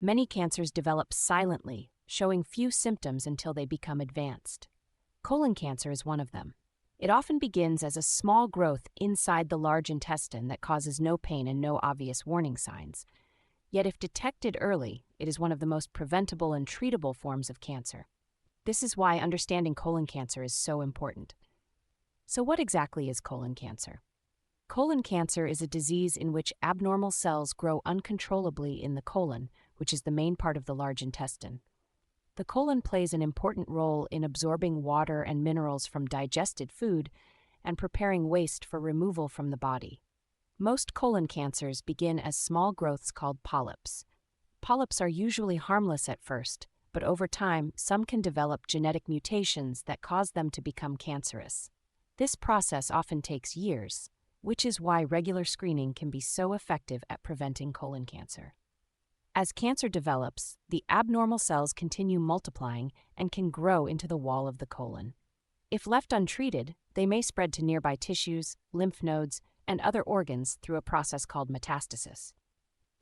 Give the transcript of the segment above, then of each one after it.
Many cancers develop silently, showing few symptoms until they become advanced. Colon cancer is one of them. It often begins as a small growth inside the large intestine that causes no pain and no obvious warning signs. Yet if detected early, it is one of the most preventable and treatable forms of cancer. This is why understanding colon cancer is so important. So what exactly is colon cancer? Colon cancer is a disease in which abnormal cells grow uncontrollably in the colon, which is the main part of the large intestine. The colon plays an important role in absorbing water and minerals from digested food and preparing waste for removal from the body. Most colon cancers begin as small growths called polyps. Polyps are usually harmless at first, but over time, some can develop genetic mutations that cause them to become cancerous. This process often takes years, which is why regular screening can be so effective at preventing colon cancer. As cancer develops, the abnormal cells continue multiplying and can grow into the wall of the colon. If left untreated, they may spread to nearby tissues, lymph nodes, and other organs through a process called metastasis.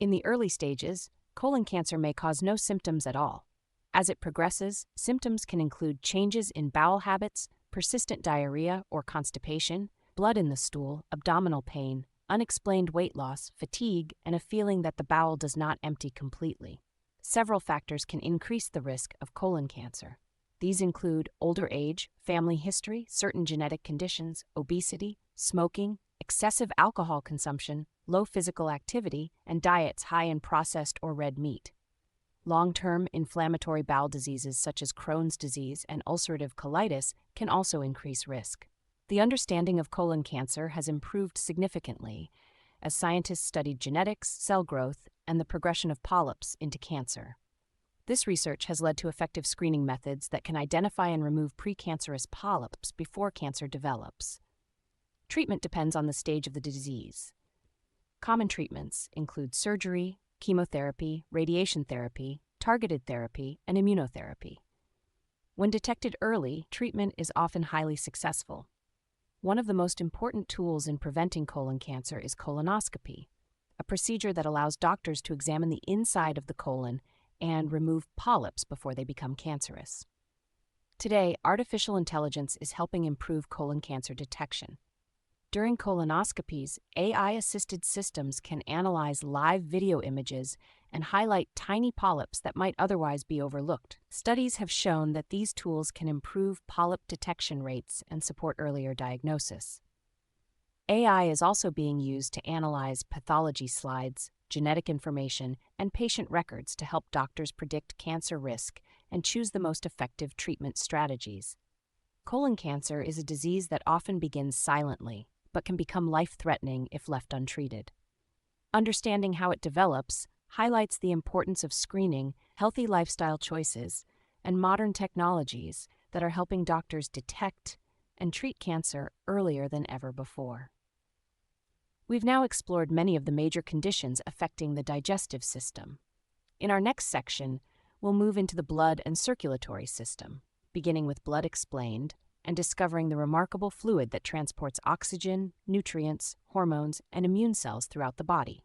In the early stages, colon cancer may cause no symptoms at all. As it progresses, symptoms can include changes in bowel habits, persistent diarrhea or constipation, blood in the stool, abdominal pain, unexplained weight loss, fatigue, and a feeling that the bowel does not empty completely. Several factors can increase the risk of colon cancer. These include older age, family history, certain genetic conditions, obesity, smoking, excessive alcohol consumption, low physical activity, and diets high in processed or red meat. Long-term inflammatory bowel diseases such as Crohn's disease and ulcerative colitis can also increase risk. The understanding of colon cancer has improved significantly as scientists studied genetics, cell growth, and the progression of polyps into cancer. This research has led to effective screening methods that can identify and remove precancerous polyps before cancer develops. Treatment depends on the stage of the disease. Common treatments include surgery, chemotherapy, radiation therapy, targeted therapy, and immunotherapy. When detected early, treatment is often highly successful. One of the most important tools in preventing colon cancer is colonoscopy, a procedure that allows doctors to examine the inside of the colon and remove polyps before they become cancerous. Today, artificial intelligence is helping improve colon cancer detection. During colonoscopies, AI-assisted systems can analyze live video images and highlight tiny polyps that might otherwise be overlooked. Studies have shown that these tools can improve polyp detection rates and support earlier diagnosis. AI is also being used to analyze pathology slides, genetic information, and patient records to help doctors predict cancer risk and choose the most effective treatment strategies. Colon cancer is a disease that often begins silently, but can become life-threatening if left untreated. Understanding how it develops highlights the importance of screening, healthy lifestyle choices, and modern technologies that are helping doctors detect and treat cancer earlier than ever before. We've now explored many of the major conditions affecting the digestive system. In our next section, we'll move into the blood and circulatory system, beginning with blood explained and discovering the remarkable fluid that transports oxygen, nutrients, hormones, and immune cells throughout the body.